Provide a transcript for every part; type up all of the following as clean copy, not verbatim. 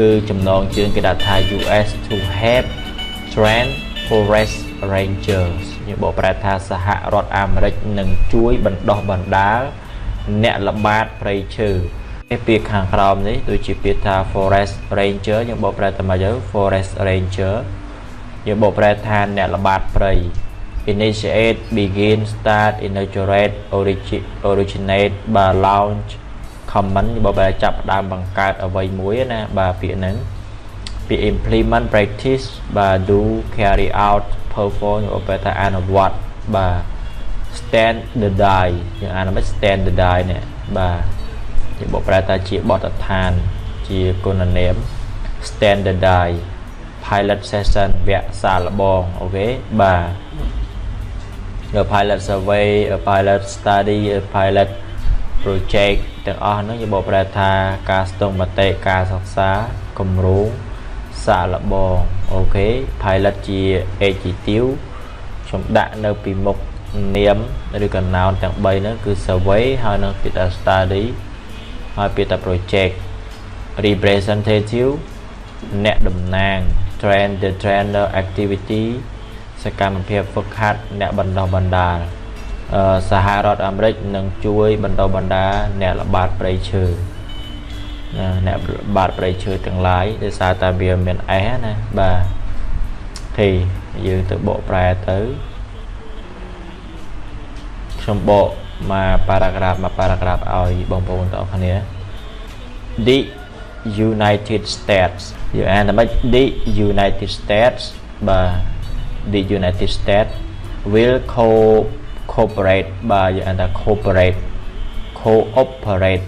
cứ chấm nón chương cái đặt thai US to help train forest rangers những bộ bài tha xã hạ rọt Americ nâng chuối bẩn đỏ bẩn đá nẹ là bát prey trừ cái việc hàng ròm đấy tôi chỉ biết tha forest ranger những bộ bài tha mà nhớ forest ranger những bộ bài tha nẹ là bát prey initiate begin start inaugurate originate và launch comment bộ bài chập đam bằng card ở vây muối nè bà viện nắng bị implement practice và do carry out perform bộ bài ta an what bà standardize những anh mới standardize nè bà những bộ bài ta chỉ bỏ tập than chỉ con là ném standardize pilot session vẽ xả là bò ok bà ở pilot survey ở pilot study ở pilot projectទាំងអស់ហ្នឹងយើងបកប្រែថាការស្ទង់មតិការសិក្សាគម្រោងសាកល្បងអូខេ pilot ជា adjective ខ្ញុំដាក់នៅពីមុខនាមឬក៏ noun ទាំង3ហ្នឹងគឺ survey ហើយនឹងពាក្យថា study ហើយពាក្យថា project representative អ្នកតំណាង train the trainer activity សកម្មភាពហ្វឹកហាត់អ្នកបណ្ដុះបណ្ដាលសហរដ្ឋអាមេរិកនឹងជួយបណ្ដុះបណ្ដាលអ្នកល្បាតព្រៃឈើអ្នកល្បាតព្រៃឈើទាំងឡាយដោយសារតែវាមាន S ណាបាទthì យើងទៅបកប្រែទៅខ្ញុំបកមក paragraph ឲ្យបងប្អូនទាំងអស់គ្នា The United States យើងអានថាម៉េច The United States បាទ The United States will cooperate បាទយើងអានថា cooperate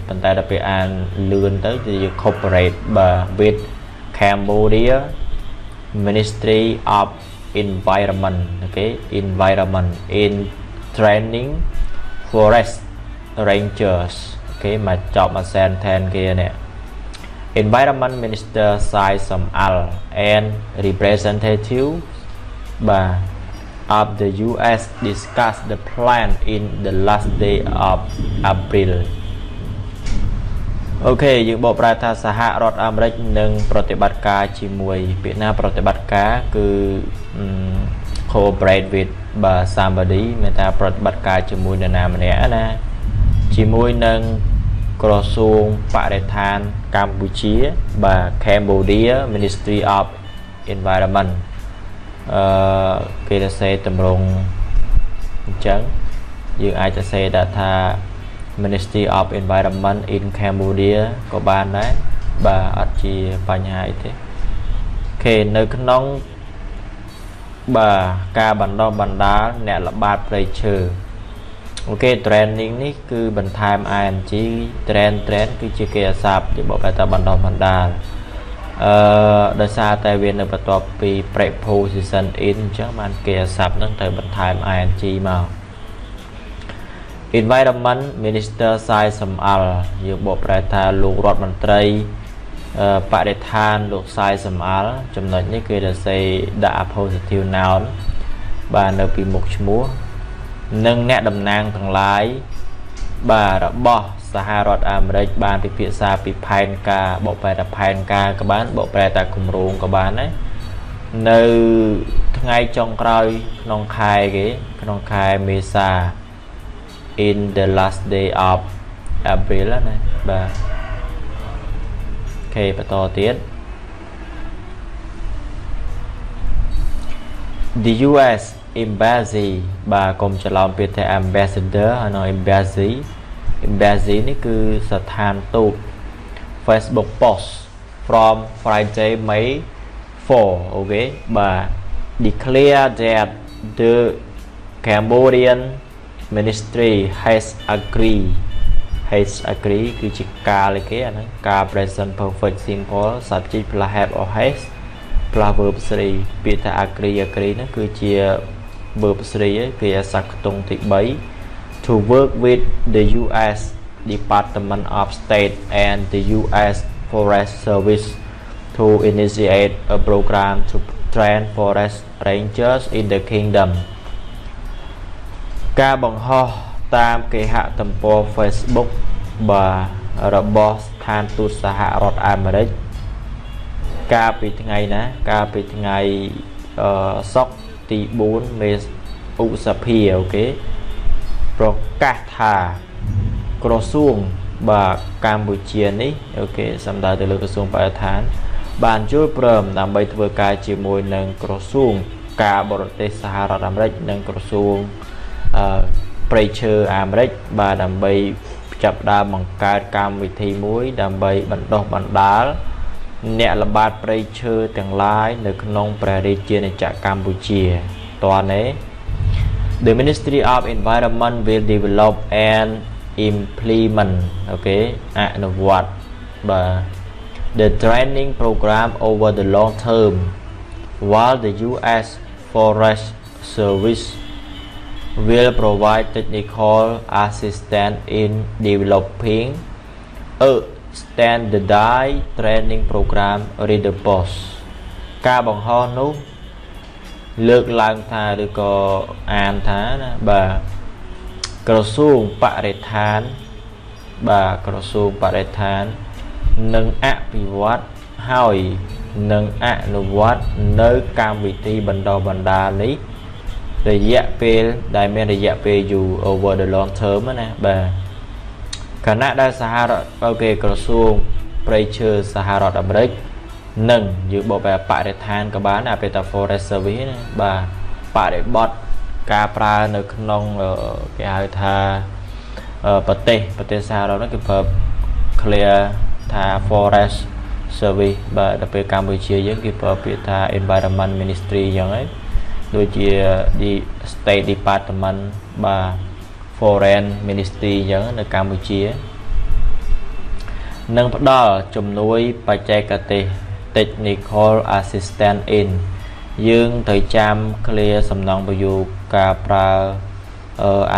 ប៉ុន្តែដល់ពេលអានលឿនទៅគឺ cooperate បាទ with Cambodia Ministry of Environment អូខេ Environment in training forest rangers អូខេមកចប់មក sentence គេនេះ Environment Minister Sai Som Al and representative បាទ of the US discussed the plan in the last day of April អូខេយើងបកប្រែថាសហរដ្ឋអាមេរិកនឹងប្រតិបត្តិការជាមួយពាក្យណាប្រតិបត្តិការគឺ cooperate with បាទ somebody មានថាប្រតិបត្តិការជាមួយនរណាម្នាក់ណាជាមួយនឹងក្រសួងបរិស្ថានកម្ពុជាបាទ Cambodia Ministry of Environment គេទៅសេតម្រង់អញ្ចឹងយើងអាចទៅសេដាក់ថា Ministry of Environment in Cambodia ក៏បានដែរបាទអត់ជាបញ្ហាអីទេអូខេនៅក្នុងបាទការបណ្ដុះបណ្ដាលអ្នកល្បាតព្រៃឈើអូខេ training នេះគឺបន្ថែម ing train គឺជាគេអាស័ព្ទជាបកប្រែថាបណ្ដុះបណ្ដាលដោយសារតែវានៅបន្ទាប់ពី preposition in អញ្ចឹងបានគេអាស័ព្ទហ្នឹងទៅបន្ថែម ing មក Environment Minister Sai Som Al យើងបកប្រែថាលោករដ្ឋមន្ត្រីបរិស្ថានលោក Sai Som Al ចំណុចនេះគេទៅសេដាក់ positive noun បាទនៅពីមុខឈ្មោះនិងអ្នកតំណាងទាំងឡាយបាទរបស់សហរដ្ឋអាមេរិកបានពិភាក្សាពីផែនការបកប្រែថាផែនការក៏បានបកប្រែថាគម្រោងក៏បានដែរនៅថ្ងៃចុងក្រោយក្នុងខែគេក្នុងខែមេសា in the last day of April ណាបាទអូខេបន្តទៀត The US Embassy បាទកុំច្រឡំពាក្យថា ambassador ហើយនៅ embassy នេះគឺស្ថានទូត Facebook post from Friday May 4 អូខេបាទ declare that the Cambodian Ministry has agreed គឺជាការលេខគេអាហ្នឹងការ present perfect simple subject plus have or has plus verb 3ពាក្យថា agree ហ្នឹងគឺជា verb 3គេអាសាខ្ទង់ទី3 to work with the US Department of State and the US Forest Service to initiate a program to train forest rangers in the kingdom ការបង្ហោះតាមគេហទំព័រ Facebook បាទរបស់ស្ថានទូតសហរដ្ឋអាមេរិក ca bị ngày ná ca bị ngày sóc tí 4 mê ụ sạp hì ok pro cát thà cổ xuông bà Campuchia ní ok xâm đại từ lực cổ xuông bà thán bàn chúa prơm làm bây thưa ca chỉ mùi nâng cổ xuông ca bộ tế Sahara làm rách nâng cổ xuông Preacher Amrech bà làm bây chập đa bằng ca cam vị thi muối làm bây bắn đọc bắn đá nẹ là bát Preacherទាំងឡាយ នៅក្នុងព្រះរាជាណាចក្រកម្ពុជាតើនេះ The Ministry of Environment will develop and implement okay អនុវត្តបាទ the training program over the long term while the US Forest Service will provide technical assistance in developing a standardized training program read the post ការបង្ហោះនោះលើកឡើងថាឬក៏អានថាណាបាទក្រសួងបរិស្ថានបាទក្រសួងបរិស្ថាននឹងអភិវឌ្ឍហើយនឹងអនុវត្តនៅកម្មវិធីបណ្ដុះបណ្ដាលនេះរយៈពេលដែលមានរយៈពេលយូរ over the long term ណាបាទគណៈដែលសហរដ្ឋអូខេក្រសួងព្រៃឈើសហរដ្ឋអាមេរិកនឹងយើងបរិស្ថានក៏បានអាពេលតា Forest Service ណាបាទបរិបត្តិការប្រើនៅក្នុងគេហៅថាប្រទេសសហរដ្ឋនោះគេប្រើ clear ថា Forest Service បាទដល់ពេលកម្ពុជាយើងគេប្រើពាក្យថា Environment Ministry អញ្ចឹងហើយដូចជា State Department បាទ Foreign Ministry អញ្ចឹងនៅកម្ពុជានឹងផ្ដល់ជំនួយបច្ចេកទេស Technical Assistance in យើងត្រូវចាំ clear សំណងប្រយោគការប្រើ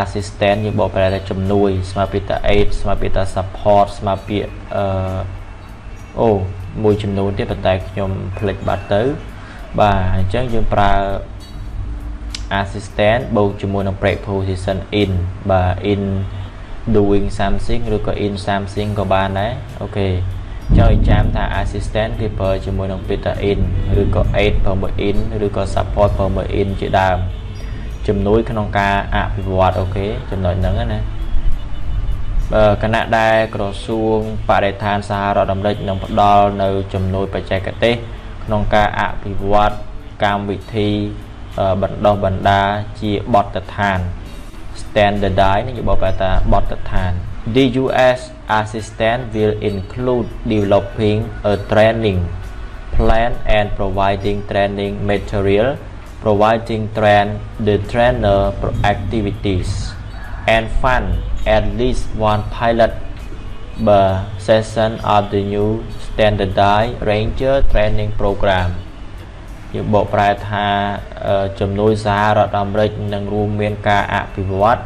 assistant យើងបកប្រែថាជំនួយស្មើពាក្យថា aid ស្មើពាក្យថា support ស្មើពាក្យមួយចំនួនទៀតប៉ុន្តែខ្ញុំភ្លេចបាត់ទៅបាទអញ្ចឹងយើងប្រើ assistant បូកជាមួយនឹង preposition in បាទ in doing something ឬក៏ in something ក៏បានដែរអូខេចូលចាំថា assistant គេប្រើជាមួយនឹងពាក្យថា in ឬក៏ aid ប្រើមួយ in ឬក៏ support ប្រើមួយ in ជាដើមជំនួយក្នុងការអភិវឌ្ឍអូខេចំណុចហ្នឹងណាគណៈដែលក្រសួងបរិស្ថានសហរដ្ឋអាមេរិកនឹងផ្ដល់នៅជំនួយបច្ចេកទេសក្នុងការអភិវឌ្ឍកម្មវិធីបណ្ដុះបណ្ដាលជាបទដ្ឋាន standardized នេះបកថាបទដ្ឋាន The US assistant will include developing a training plan and providing training material providing the trainer activities and fund at least one pilot session of the new standardized ranger training program យើងបកប្រែថាជំនួយសហរដ្ឋអាមេរិកនឹងរួមមានការអភិវឌ្ឍ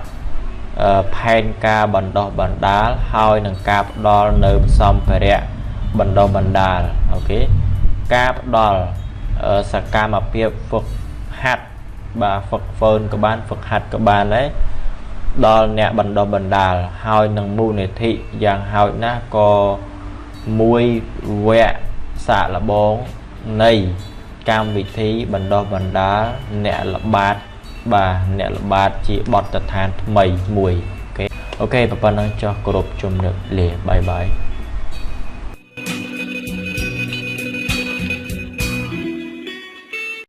ផែនការបណ្ដុះបណ្ដាលហើយនឹងការផ្ដល់នៅសម្ភារៈបណ្ដុះបណ្ដាលអូខេការផ្ដល់សកម្មភាពហ្វឹកហាត់បាទហ្វឹកហ្វឺនក៏បានហ្វឹកហាត់ក៏បានដែរដល់អ្នកបណ្ដុះបណ្ដាលហើយនឹងមូលនិធិយ៉ាងហោចណាស់ក៏មួយវគ្គសាកល្បងនៃកម្មវិធីបណ្ដុះបណ្ដាលអ្នកល្បាតបាទអ្នកល្បាតជាបទដ្ឋានថ្មីមួយអូខេប៉ុណ្ណឹងចុះគោរពជំរាបលាបាយបាយ